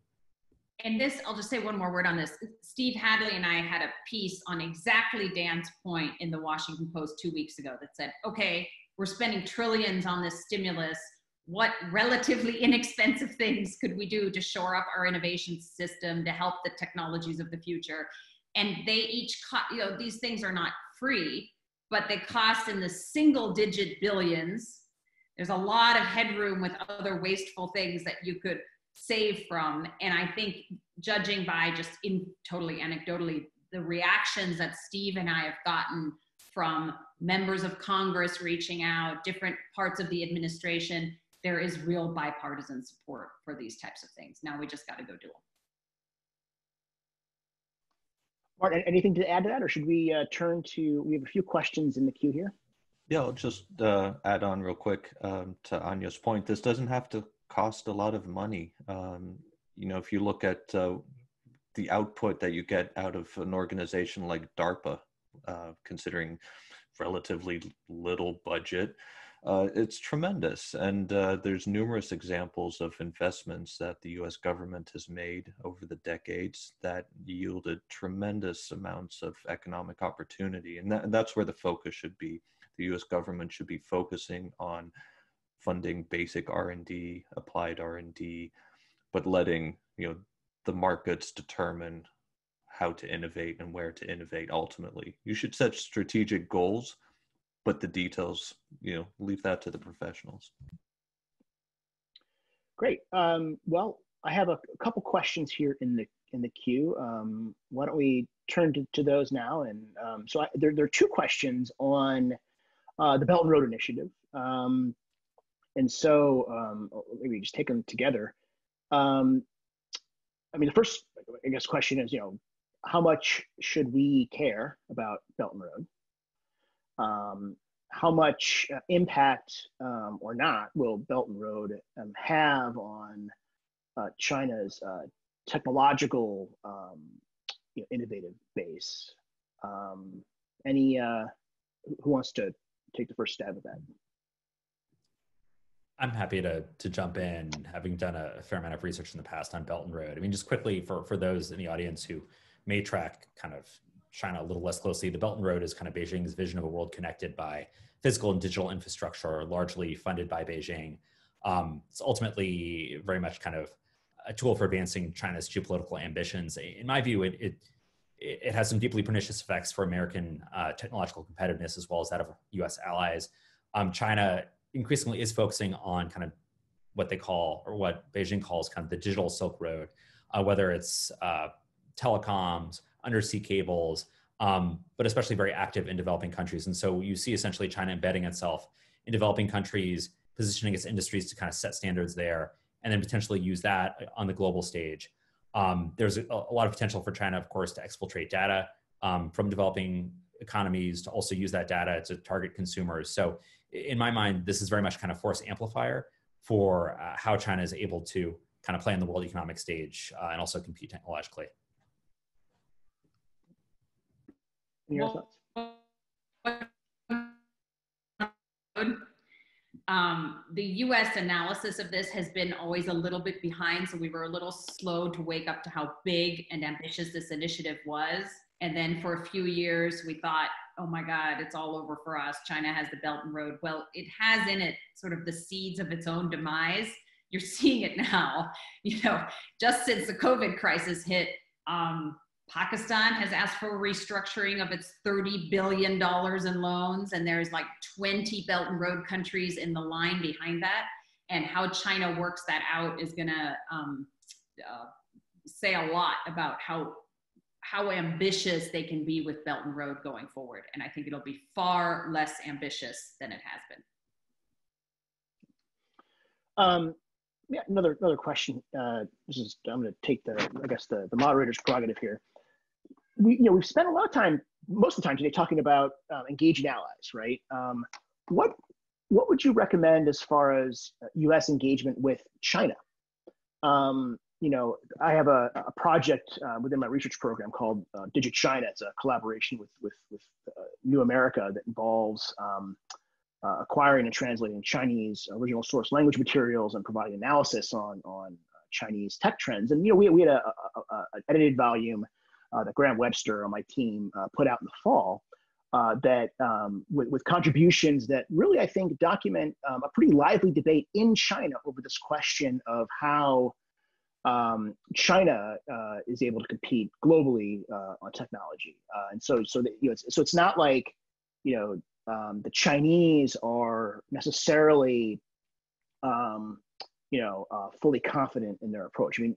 And this, I'll just say one more word on this. Steve Hadley and I had a piece on exactly Dan's point in the Washington Post 2 weeks ago that said, okay, we're spending trillions on this stimulus. What relatively inexpensive things could we do to shore up our innovation system to help the technologies of the future? And they each, these things are not free, but they cost in the single digit billions. There's a lot of headroom with other wasteful things that you could save from. And I think judging by just totally anecdotally, the reactions that Steve and I have gotten from members of Congress reaching out, different parts of the administration, there is real bipartisan support for these types of things. Now we just got to go do them. Martin, anything to add to that, or should we turn to, we have a few questions in the queue here. Yeah, I'll just add on real quick to Anya's point. This doesn't have to cost a lot of money. If you look at the output that you get out of an organization like DARPA, considering relatively little budget, it's tremendous. And there's numerous examples of investments that the US government has made over the decades that yielded tremendous amounts of economic opportunity. And that's where the focus should be. The US government should be focusing on funding basic R&D, applied R&D, but letting the markets determine how to innovate and where to innovate ultimately. You should set strategic goals, but the details, leave that to the professionals. Great. Well, I have a couple questions here in the queue. Why don't we turn to those now? And there are two questions on the Belt and Road Initiative. And so maybe just take them together. The first, I guess, question is, how much should we care about Belt and Road? How much impact or not will Belt and Road have on China's technological, innovative base? Who wants to take the first stab at that? I'm happy to jump in, having done a fair amount of research in the past on Belt and Road. I mean, just quickly for those in the audience who may track kind of China a little less closely, the Belt and Road is kind of Beijing's vision of a world connected by physical and digital infrastructure, largely funded by Beijing. It's ultimately very much kind of a tool for advancing China's geopolitical ambitions. In my view, it has some deeply pernicious effects for American technological competitiveness as well as that of US allies. China increasingly is focusing on kind of what they call, or what Beijing calls, kind of the digital Silk Road, whether it's telecoms, undersea cables, but especially very active in developing countries. And so you see essentially China embedding itself in developing countries, positioning its industries to kind of set standards there, and then potentially use that on the global stage. There's a lot of potential for China, of course, to exfiltrate data from developing economies, to also use that data to target consumers. So in my mind, this is very much kind of force amplifier for how China is able to kind of play on the world economic stage and also compete technologically. Your thoughts? The US analysis of this has been always a little bit behind, so we were a little slow to wake up to how big and ambitious this initiative was. And then for a few years, we thought, oh my God, it's all over for us. China has the Belt and Road. Well, it has in it sort of the seeds of its own demise. You're seeing it now. You know, just since the COVID crisis hit, Pakistan has asked for a restructuring of its $30 billion in loans, and there's like 20 Belt and Road countries in the line behind that. And how China works that out is going to say a lot about how ambitious they can be with Belt and Road going forward. And I think it'll be far less ambitious than it has been. Yeah, another question. I'm going to take the moderator's prerogative here. We've spent a lot of time, most of the time today, talking about engaging allies, right? What would you recommend as far as U.S. engagement with China? I have a project within my research program called Digit China. It's a collaboration with New America that involves acquiring and translating Chinese original source language materials and providing analysis on Chinese tech trends. And we had an edited volume that Graham Webster on my team put out in the fall that with contributions that really, I think, document a pretty lively debate in China over this question of how China is able to compete globally on technology. And so it's not like, the Chinese are necessarily, fully confident in their approach. I mean,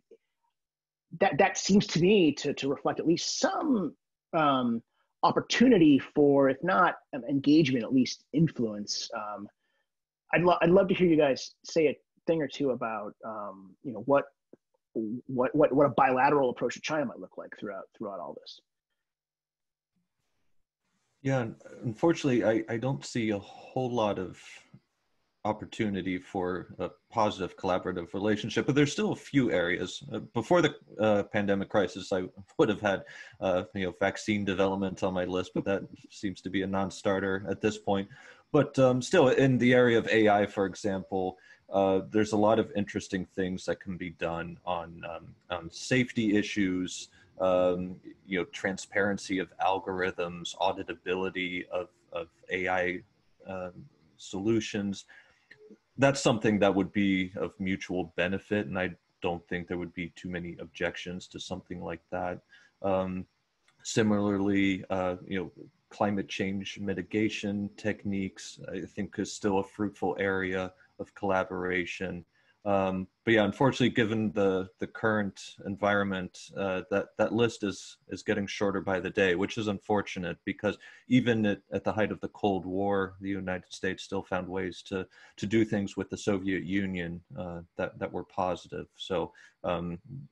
that seems to me to reflect at least some opportunity for, if not engagement, at least influence. I'd love to hear you guys say a thing or two about, what a bilateral approach to China might look like throughout all this. Yeah, unfortunately, I don't see a whole lot of opportunity for a positive collaborative relationship, but there's still a few areas. Before the pandemic crisis, I would have had vaccine development on my list, but that seems to be a non-starter at this point. But still, in the area of AI, for example, there's a lot of interesting things that can be done on safety issues, transparency of algorithms, auditability of AI solutions. That's something that would be of mutual benefit, and I don't think there would be too many objections to something like that. Similarly, climate change mitigation techniques, I think, is still a fruitful area of collaboration. But yeah, unfortunately, given the current environment, that list is getting shorter by the day, which is unfortunate, because even at the height of the Cold War, the United States still found ways to do things with the Soviet Union that were positive. So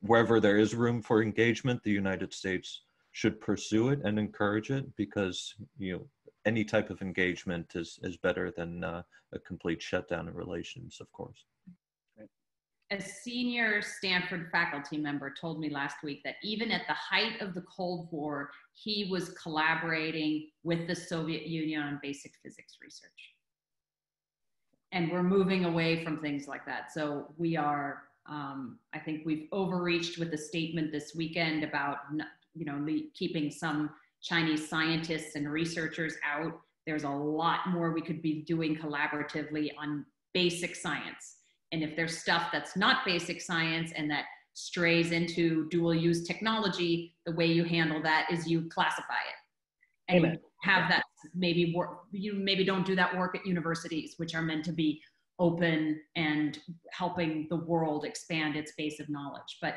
wherever there is room for engagement, the United States should pursue it and encourage it, because any type of engagement is better than a complete shutdown of relations, of course. A senior Stanford faculty member told me last week that even at the height of the Cold War, he was collaborating with the Soviet Union on basic physics research. And we're moving away from things like that. So we are, I think we've overreached with the statement this weekend about, keeping some Chinese scientists and researchers out. There's a lot more we could be doing collaboratively on basic science. And if there's stuff that's not basic science and that strays into dual use technology, the way you handle that is you classify it. And you have that maybe work, you maybe don't do that work at universities, which are meant to be open and helping the world expand its base of knowledge. But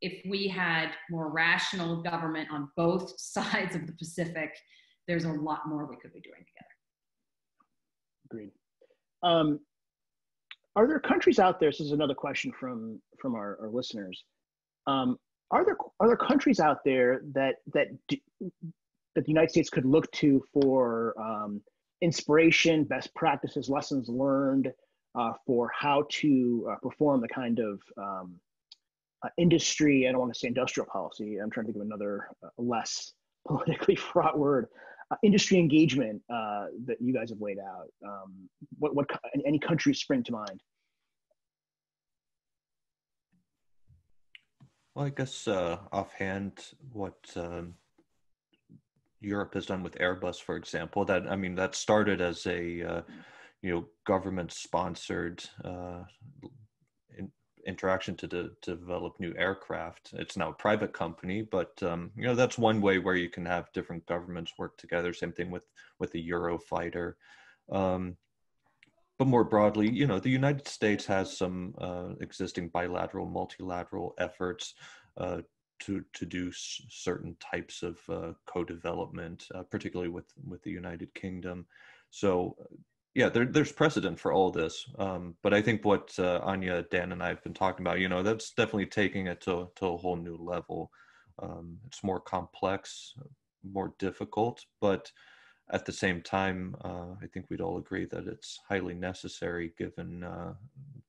if we had more rational government on both sides of the Pacific, there's a lot more we could be doing together. Agreed. Are there countries out there? This is another question from our listeners. Are there countries out there that the United States could look to for inspiration, best practices, lessons learned for how to perform the kind of industry? I don't want to say industrial policy. I'm trying to think of another less politically fraught word. Industry engagement that you guys have laid out. What any countries spring to mind? Well, I guess offhand, what Europe has done with Airbus, for example, that started as a government-sponsored interaction to develop new aircraft. It's now a private company, but that's one way where you can have different governments work together. Same thing with the Eurofighter. But more broadly, the United States has some existing bilateral, multilateral efforts to do certain types of co-development, particularly with the United Kingdom. So yeah, there's precedent for all this. But I think what Anya, Dan, and I have been talking about, that's definitely taking it to a whole new level. It's more complex, more difficult, but at the same time, I think we'd all agree that it's highly necessary given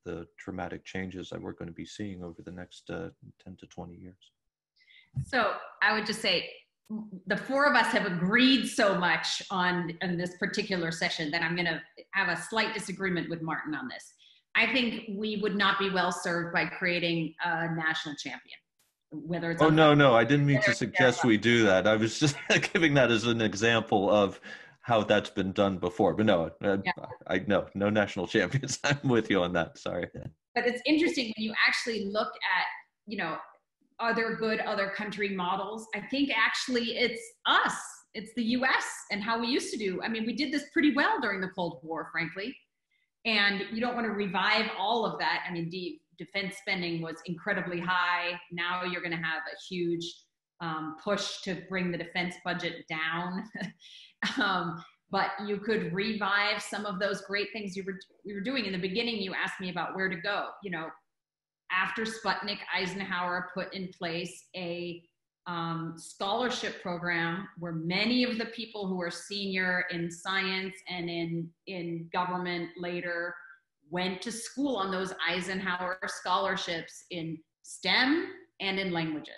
the dramatic changes that we're going to be seeing over the next 10 to 20 years. So I would just say, the four of us have agreed so much on this particular session that I'm going to have a slight disagreement with Martin on this. I think we would not be well served by creating a national champion. Whether it's no, I didn't mean to suggest we do that. I was just giving that as an example of how that's been done before. But no, no national champions. I'm with you on that. Sorry. But it's interesting when you actually look at, are there good other country models? I think actually it's us. It's the US and how we used to do. I mean, we did this pretty well during the Cold War, frankly. And you don't want to revive all of that. I mean, defense spending was incredibly high. Now you're going to have a huge push to bring the defense budget down. But you could revive some of those great things you were doing. In the beginning, you asked me about where to go. After Sputnik, Eisenhower put in place a scholarship program where many of the people who were senior in science and in government later went to school on those Eisenhower scholarships in STEM and in languages,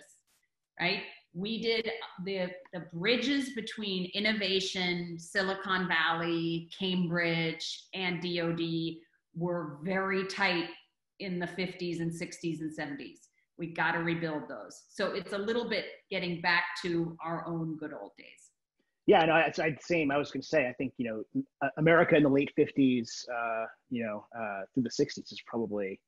right? We did the bridges between innovation, Silicon Valley, Cambridge, and DoD were very tight in the 50s and 60s and 70s. We got to rebuild those. So it's a little bit getting back to our own good old days. Yeah, no, I was going to say, I think, America in the late 50s, through the 60s is probably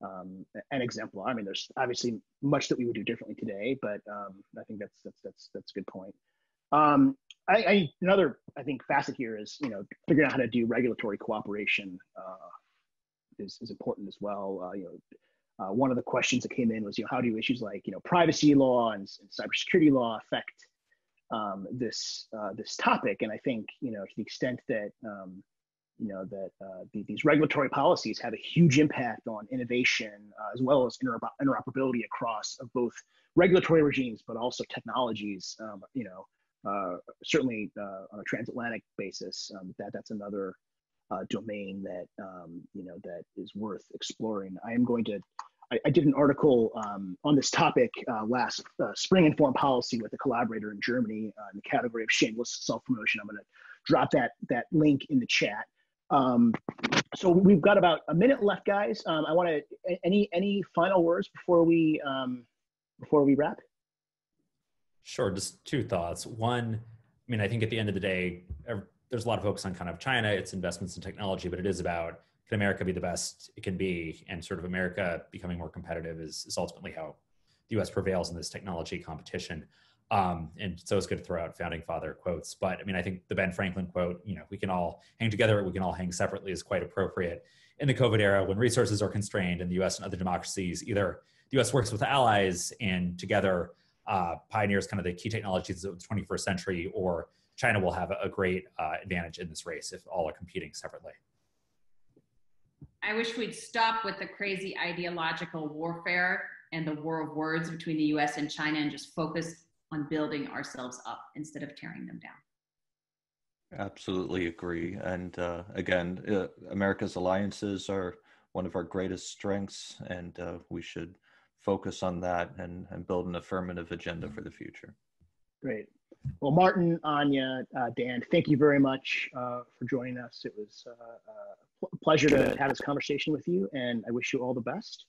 an exemplar. I mean, there's obviously much that we would do differently today, but I think that's a good point. Another, I think, facet here is, figuring out how to do regulatory cooperation is important as well. One of the questions that came in was, how do issues like, privacy law and cybersecurity law affect this topic? And I think, to the extent that these regulatory policies have a huge impact on innovation as well as interoperability across both regulatory regimes, but also technologies. Certainly on a transatlantic basis, that's another domain that that is worth exploring. I did an article on this topic last spring in foreign policy with a collaborator in Germany in the category of shameless self-promotion. I'm going to drop that link in the chat. So we've got about a minute left, guys. I want to any final words before we wrap? Sure. Just two thoughts. One, I mean, I think at the end of the day, there's a lot of focus on kind of China, its investments in technology, but it is about, can America be the best it can be? And sort of America becoming more competitive is ultimately how the US prevails in this technology competition. And so it's good to throw out founding father quotes. But I mean, I think the Ben Franklin quote, we can all hang together, we can all hang separately, is quite appropriate in the COVID era when resources are constrained in the US and other democracies. Either the US works with allies and together pioneers kind of the key technologies of the 21st century, or China will have a great advantage in this race if all are competing separately. I wish we'd stop with the crazy ideological warfare and the war of words between the US and China and just focus on building ourselves up instead of tearing them down. Absolutely agree. And again, America's alliances are one of our greatest strengths, and we should focus on that and build an affirmative agenda for the future. Great. Well, Martin, Anya, Dan, thank you very much for joining us. It was a pleasure to have this conversation with you, and I wish you all the best.